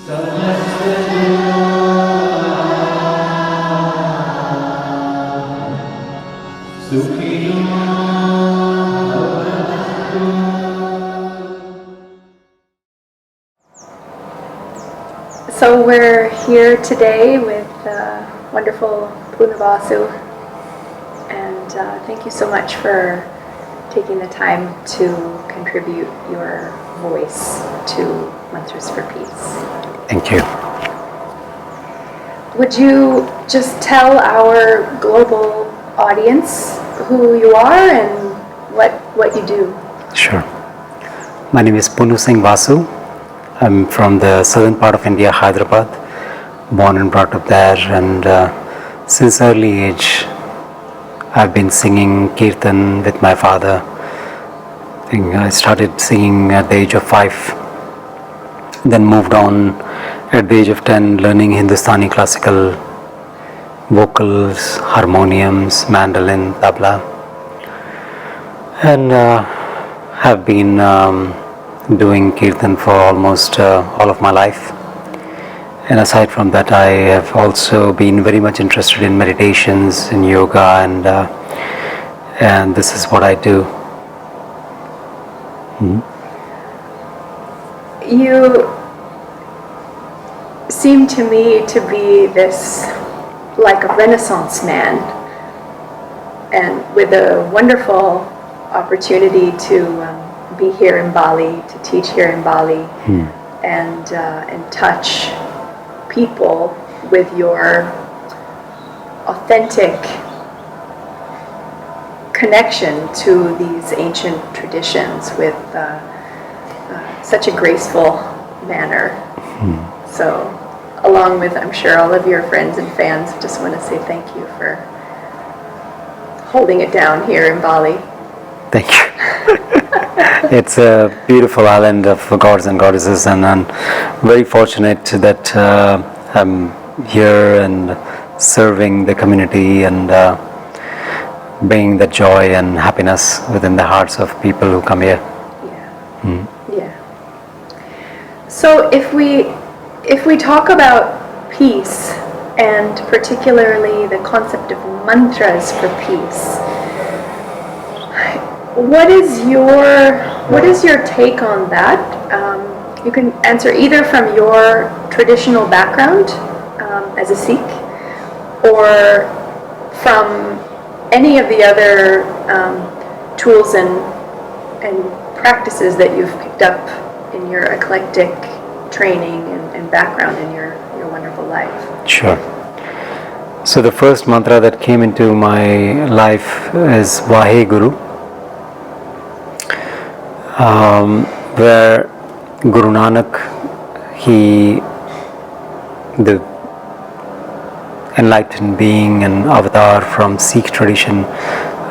So we're here today with wonderful Punnu Wasu, and thank you so much for taking the time to contribute your voice to Mantras for Peace. Thank you. Would you just tell our global audience who you are and what you do? Sure. My name is Punnu Singh Wasu. I'm from the southern part of India, Hyderabad, born and brought up there, and since early age I've been singing Kirtan with my father. I think I started singing at the age of 5, then moved on at the age of 10, learning Hindustani classical, vocals, harmoniums, mandolin, tabla, and have been doing Kirtan for almost all of my life. And aside from that, I have also been very much interested in meditations, in yoga, and this is what I do. You seem to me to be this, like a Renaissance man, and with a wonderful opportunity to be here in Bali, to teach here in Bali, and touch people with your authentic connection to these ancient traditions with such a graceful manner. So, along with, I'm sure, all of your friends and fans, just want to say thank you for holding it down here in Bali. Thank you. It's a beautiful island of gods and goddesses, and I'm very fortunate that I'm here and serving the community and bringing the joy and happiness within the hearts of people who come here. Yeah. Yeah. So if we talk about peace, and particularly the concept of mantras for peace, what is your take on that? You can answer either from your traditional background as a Sikh, or from any of the other tools and practices that you've picked up in your eclectic training and background in your wonderful life. Sure. So the first mantra that came into my life is Vaheguru, where Guru Nanak, the enlightened being and avatar from Sikh tradition,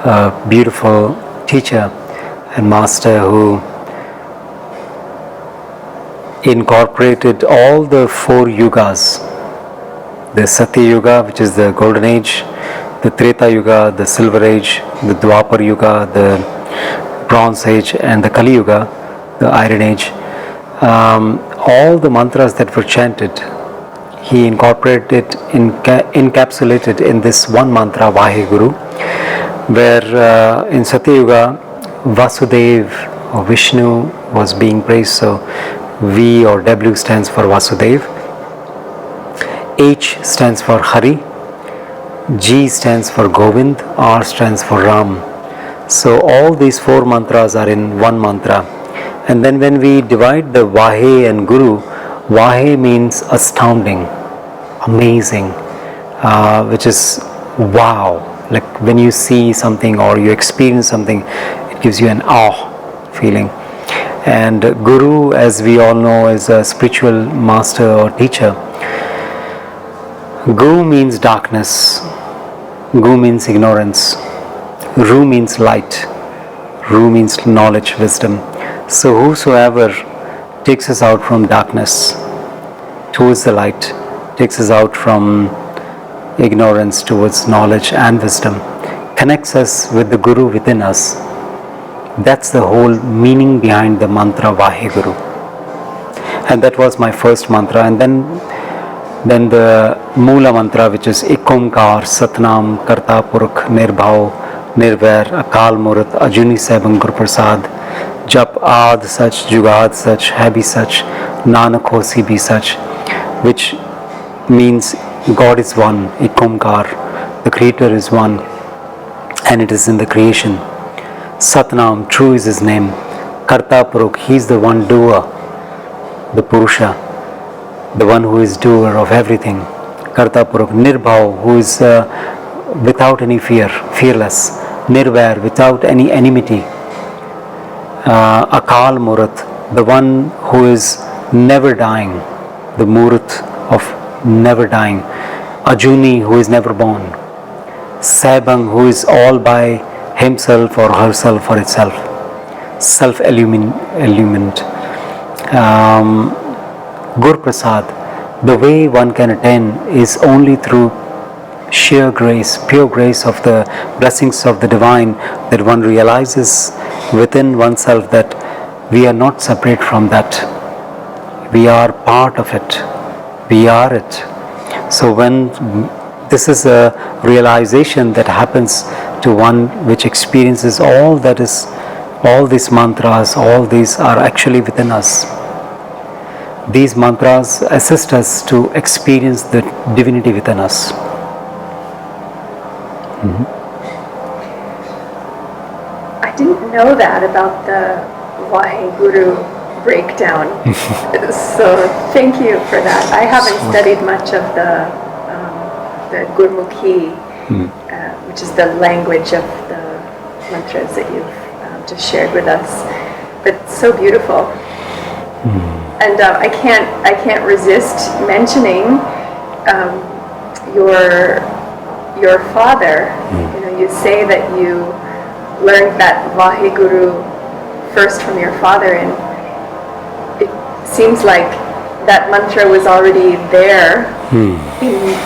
a beautiful teacher and master who incorporated all the 4 yugas, the Satya Yuga, which is the golden age, the Treta Yuga, the silver age, the Dwapar Yuga, the bronze age, and the Kali Yuga, the iron age. All the mantras that were chanted, he incorporated, encapsulated in this one mantra, Vaheguru, where in Satya Yuga, Vasudev or Vishnu was being praised. So V or W stands for Vasudev, H stands for Hari, G stands for Govind, R stands for Ram. So all these 4 mantras are in one mantra. And then when we divide the Vahe and Guru, Vahe means astounding, amazing, which is wow. Like when you see something or you experience something, it gives you an awe feeling. And Guru, as we all know, is a spiritual master or teacher. Gu means darkness, Gu means ignorance, Ru means light, Ru means knowledge, wisdom. So whosoever takes us out from darkness towards the light, takes us out from ignorance towards knowledge and wisdom, connects us with the Guru within us. That's the whole meaning behind the mantra Vaheguru. And that was my first mantra. And then the Moola mantra, which is Ik Omkar, Satnam, Karta Purkh, Nirbhav, Nirvair, Akal Murut, Ajuni Saibam Guru Prasad, Jap Aad Sach, Jugad Sach, Habi Sach, Nanak Hosi Bhi Sach, which means God is one, Ik Omkar, the Creator is one, and it is in the creation. Satnam, true is His name. Karta Purkh, He is the one doer, the Purusha, the one who is doer of everything. Karta Purkh, Nirbhav, who is without any fear, fearless. Nirvair, without any enmity. Akal Murat, the one who is never dying, the Murat of never dying. Ajuni, who is never born. Saibang, who is all by himself or herself or itself, self-illumined. Gur Prasad, the way one can attain is only through sheer grace, pure grace of the blessings of the divine, that one realizes within oneself that we are not separate from that. We are part of it. We are it. So when this is a realization that happens to one which experiences all that is, all these mantras, all these are actually within us. These mantras assist us to experience the divinity within us. I didn't know that about the Vaheguru breakdown. So thank you for that. I haven't studied much of the Gurmukhi, which is the language of the mantras that you've just shared with us. But it's so beautiful. And I can't resist mentioning your father. You know, you say that you learned that Vaheguru first from your father, and it seems like that mantra was already there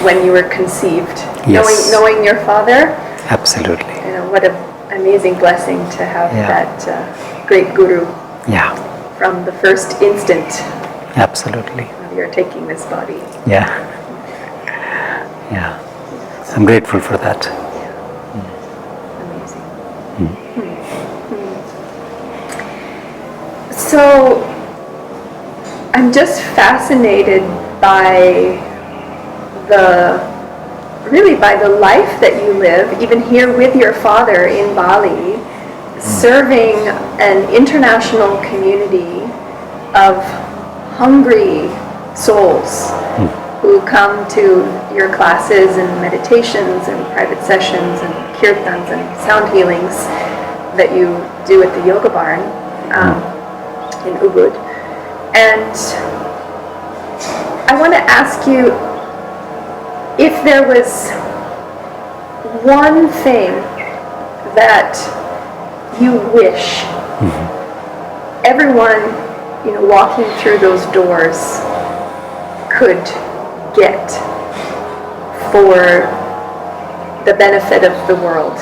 when you were conceived. Yes. Knowing your father. Absolutely. You know, what an amazing blessing to have that great guru. Yeah. From the first instant. Absolutely. You're taking this body. Yeah. Yeah. I'm grateful for that. Amazing. So I'm just fascinated by the life that you live, even here with your father in Bali, serving an international community of hungry souls who come to your classes and meditations and private sessions and kirtans and sound healings that you do at the yoga barn in Ubud. And I want to ask you if there was one thing that you wish everyone, you know, walking through those doors could get for the benefit of the world.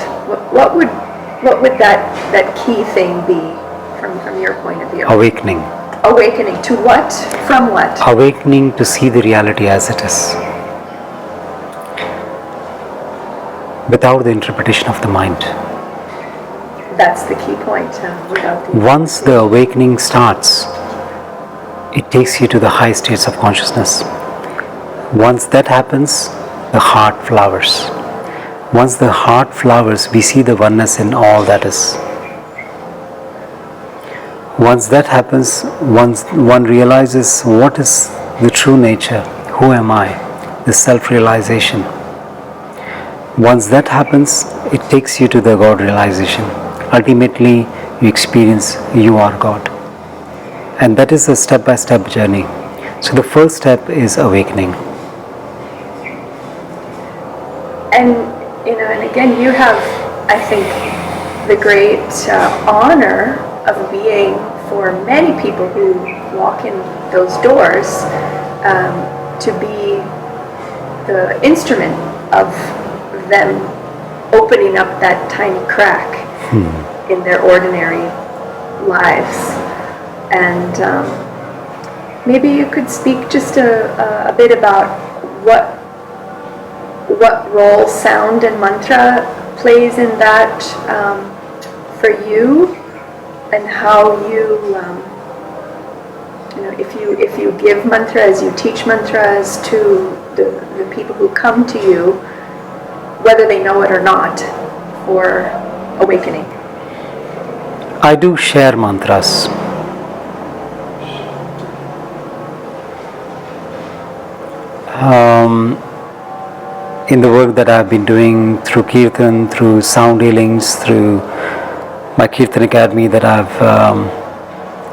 What would that key thing be from your point of view? Awakening. Awakening to what? From what? Awakening to see the reality as it is, without the interpretation of the mind. That's the key point. Once the awakening starts, it takes you to the high states of consciousness. Once that happens, the heart flowers. Once the heart flowers, we see the oneness in all that is. Once that happens, once one realizes what is the true nature, who am I, the self-realization. Once that happens, it takes you to the God realization. Ultimately, you experience you are God. And that is a step-by-step journey. So the first step is awakening. And, you know, and again, you have, I think, the great honor of being, for many people who walk in those doors, to be the instrument of them opening up that tiny crack in their ordinary lives. And maybe you could speak just a bit about what role sound and mantra plays in that for you, and how you, if you give mantras, you teach mantras to the people who come to you, whether they know it or not, for awakening. I do share mantras. In the work that I've been doing through Kirtan, through sound healings, through my Kirtan Academy that I've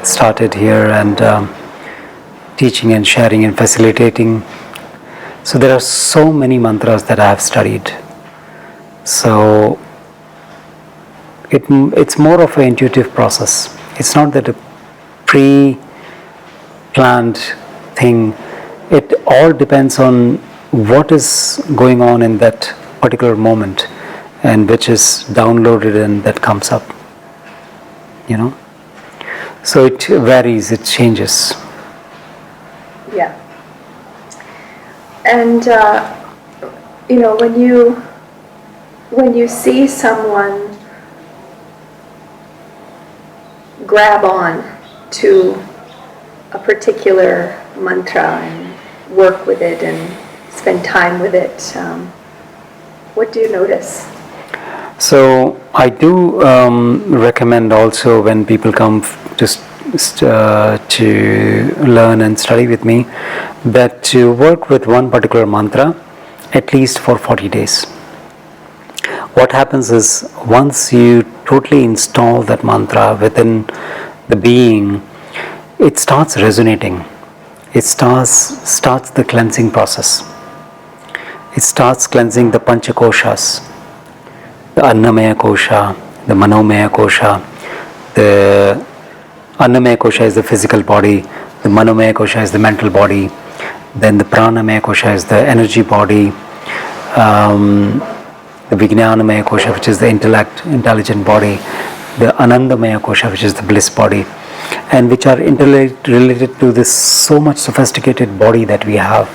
started here, and teaching and sharing and facilitating. So there are so many mantras that I have studied. So it's more of an intuitive process. It's not that a pre-planned thing. It all depends on what is going on in that particular moment, and which is downloaded and that comes up. So it varies, it changes. Yeah. And when you see someone grab on to a particular mantra and work with it and spend time with it, what do you notice? So I do recommend also, when people come to learn and study with me, that to work with one particular mantra at least for 40 days. What happens is, once you totally install that mantra within the being, it starts resonating. It starts the cleansing process. It starts cleansing the panchakoshas, the annamaya kosha, the manomaya kosha. The annamaya kosha is the physical body, the manomaya kosha is the mental body, then the pranamaya kosha is the energy body, the vijnanamaya kosha, which is the intelligent body, the anandamaya kosha, which is the bliss body, and which are related to this so much sophisticated body that we have.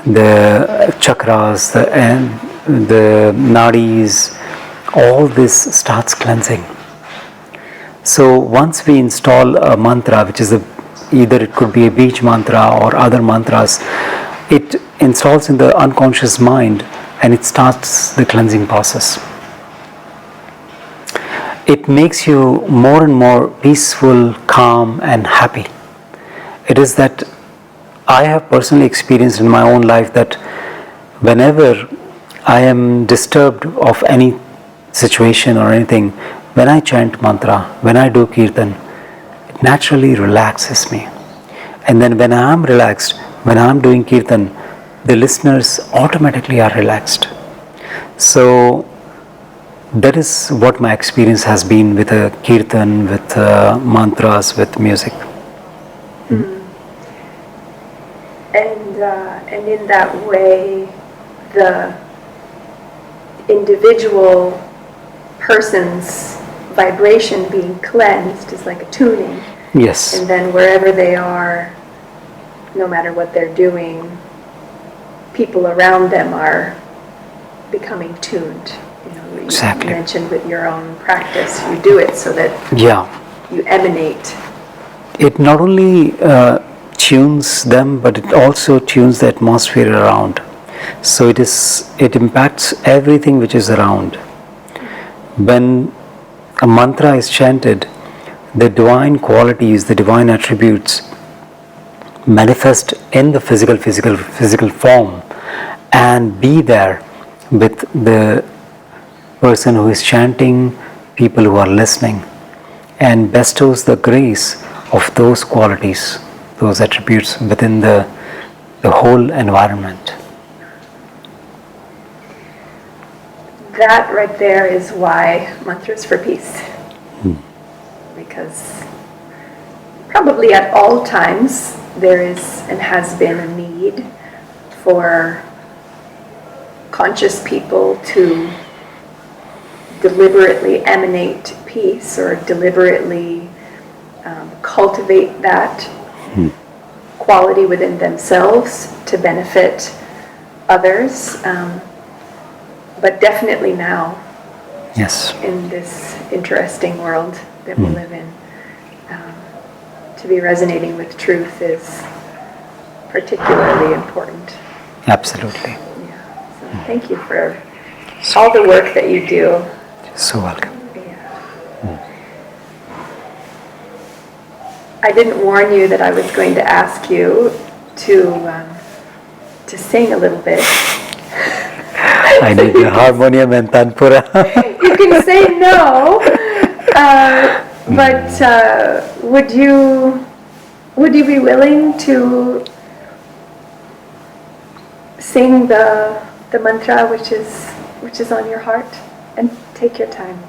The chakras, the nadis, all this starts cleansing. So once we install a mantra, which is either it could be a beach mantra or other mantras, it installs in the unconscious mind and it starts the cleansing process. It makes you more and more peaceful, calm and happy. It is that I have personally experienced in my own life that whenever I am disturbed of any situation or anything, when I chant mantra, when I do kirtan, it naturally relaxes me. And then when I am relaxed, when I am doing kirtan, the listeners automatically are relaxed. So that is what my experience has been with a kirtan, with mantras, with music. And in that way, the individual person's vibration being cleansed is like a tuning. Yes. And then wherever they are, no matter what they're doing, people around them are becoming tuned. Exactly. You mentioned with your own practice, you do it so that you emanate. It not only tunes them, but it also tunes the atmosphere around. So it impacts everything which is around. When a mantra is chanted, the divine qualities, the divine attributes manifest in the physical form and be there with the person who is chanting, people who are listening, and bestows the grace of those qualities, those attributes within the whole environment. That right there is why mantras for peace. Because probably at all times there is and has been a need for conscious people to deliberately emanate peace or deliberately cultivate that quality within themselves to benefit others, but definitely now, Yes. in this interesting world that we live in, to be resonating with truth is particularly important. Absolutely. Yeah. So thank you for all the work that you do. So welcome. Yeah. I didn't warn you that I was going to ask you to sing a little bit. I need the harmonium and tanpura. You can say no, but would you be willing to sing the mantra which is on your heart, and take your time?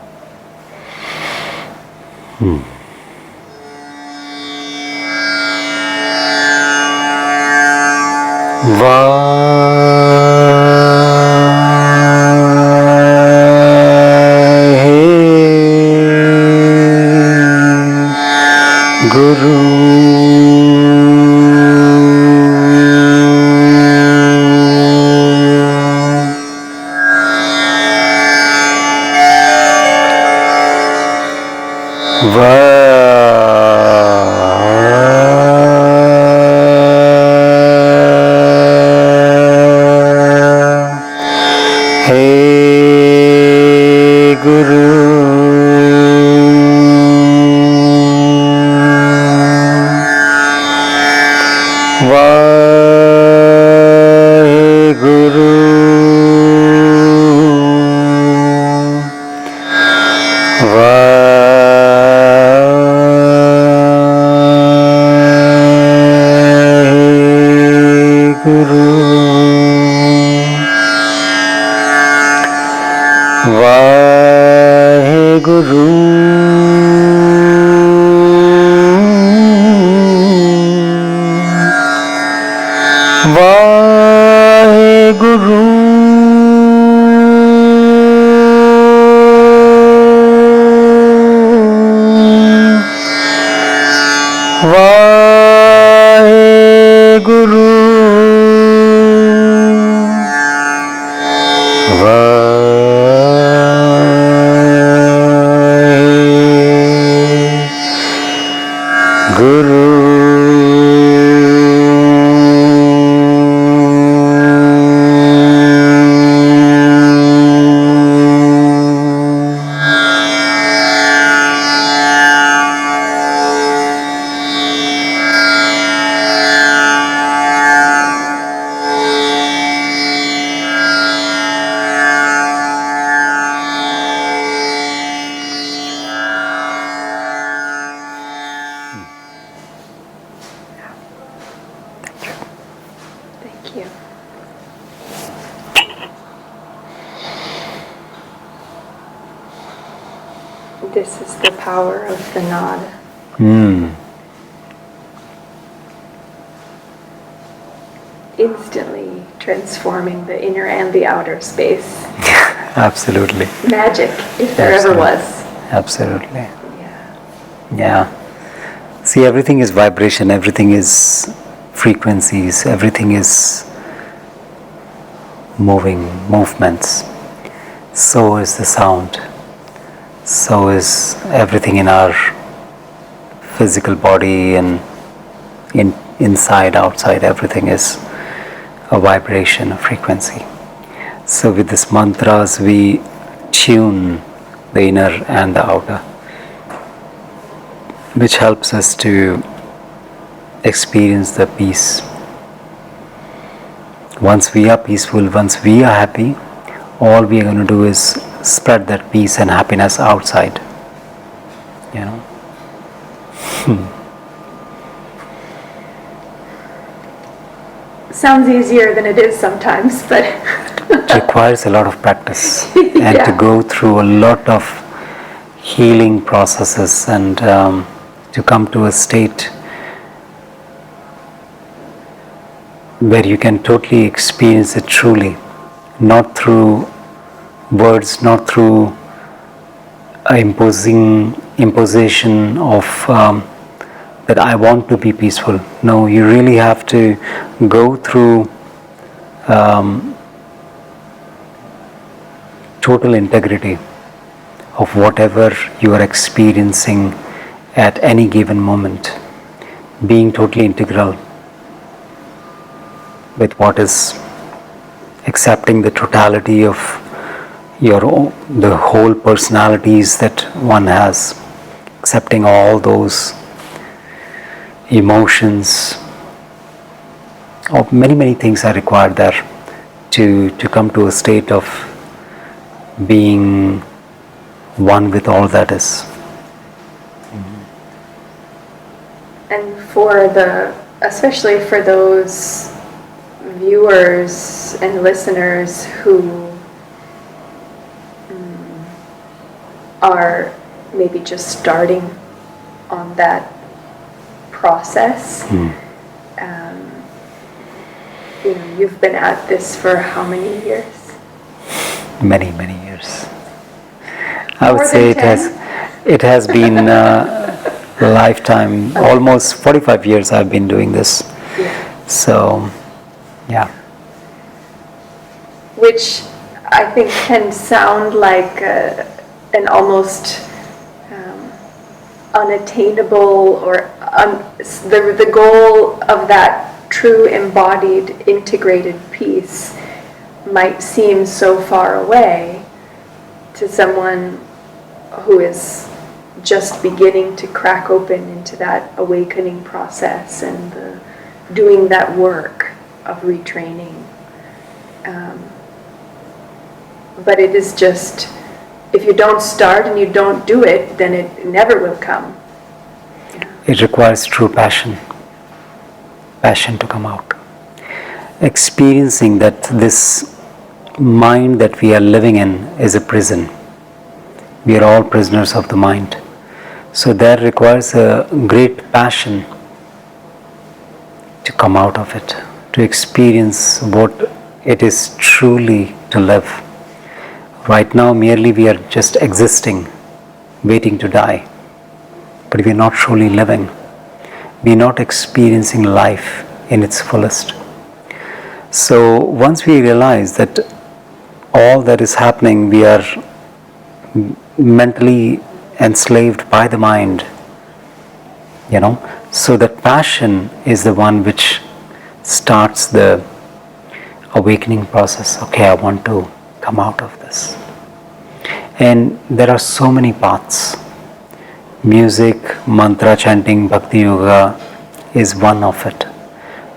Thank you. This is the power of the nod. Instantly transforming the inner and the outer space. Absolutely. Magic, if there ever was. Absolutely. Yeah. Yeah. See, everything is vibration, everything is frequencies, everything is movements. So is the sound. So is everything in our physical body, and inside, outside, everything is a vibration, a frequency. So with these mantras, we tune the inner and the outer, which helps us to experience the peace. Once we are peaceful, once we are happy, all we are going to do is spread that peace and happiness outside. You know? Sounds easier than it is sometimes, but It requires a lot of practice and to go through a lot of healing processes, and to come to a state where you can totally experience it truly, not through words, not through imposition of that I want to be peaceful. No, you really have to go through total integrity of whatever you are experiencing at any given moment, being totally integral with what is, accepting the totality of your own, the whole personalities that one has, accepting all those emotions. Of many things are required there to come to a state of being one with all that is. And especially for those viewers and listeners who are maybe just starting on that process, you've been at this for how many years? Many years. I would More say than it has been a lifetime. Almost 45 years I've been doing this. Yeah. So, yeah. Which I think can sound like an almost unattainable, or the goal of that true embodied integrated peace might seem so far away to someone who is just beginning to crack open into that awakening process and doing that work of retraining. But it is just, if you don't start and you don't do it, then it never will come. It requires true passion to come out. Experiencing that this mind that we are living in is a prison. We are all prisoners of the mind. So that requires a great passion to come out of it, to experience what it is truly to live. Right now, merely we are just existing, waiting to die. But we are not truly living. We are not experiencing life in its fullest. So once we realize that all that is happening, we are mentally enslaved by the mind, so that passion is the one which starts the awakening process. Okay, I want to come out of this. And there are so many paths. Music, mantra chanting, bhakti yoga is one of it.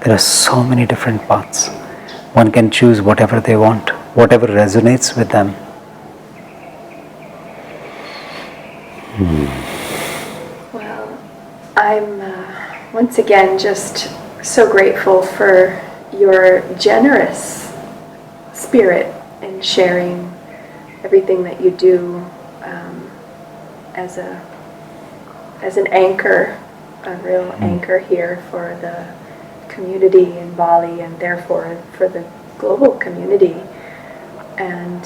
There are so many different paths. One can choose whatever they want, whatever resonates with them. Well, I'm once again just so grateful for your generous spirit in sharing everything that you do as an anchor, a real anchor here for the community in Bali and therefore for the global community, and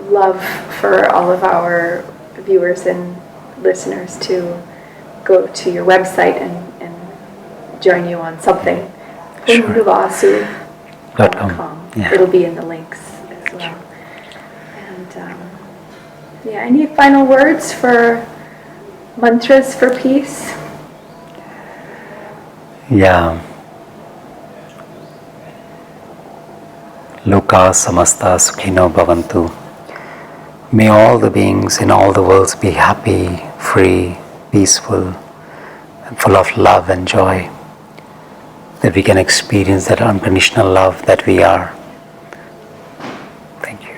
love for all of our viewers and listeners to go to your website and join you on something. Punnu Wasu.com. Yeah. It'll be in the links as well. And any final words for mantras for peace? Yeah. Loka samasta sukhino bhavantu. May all the beings in all the worlds be happy, free, peaceful, and full of love and joy. That we can experience that unconditional love that we are. Thank you.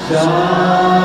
Shanti.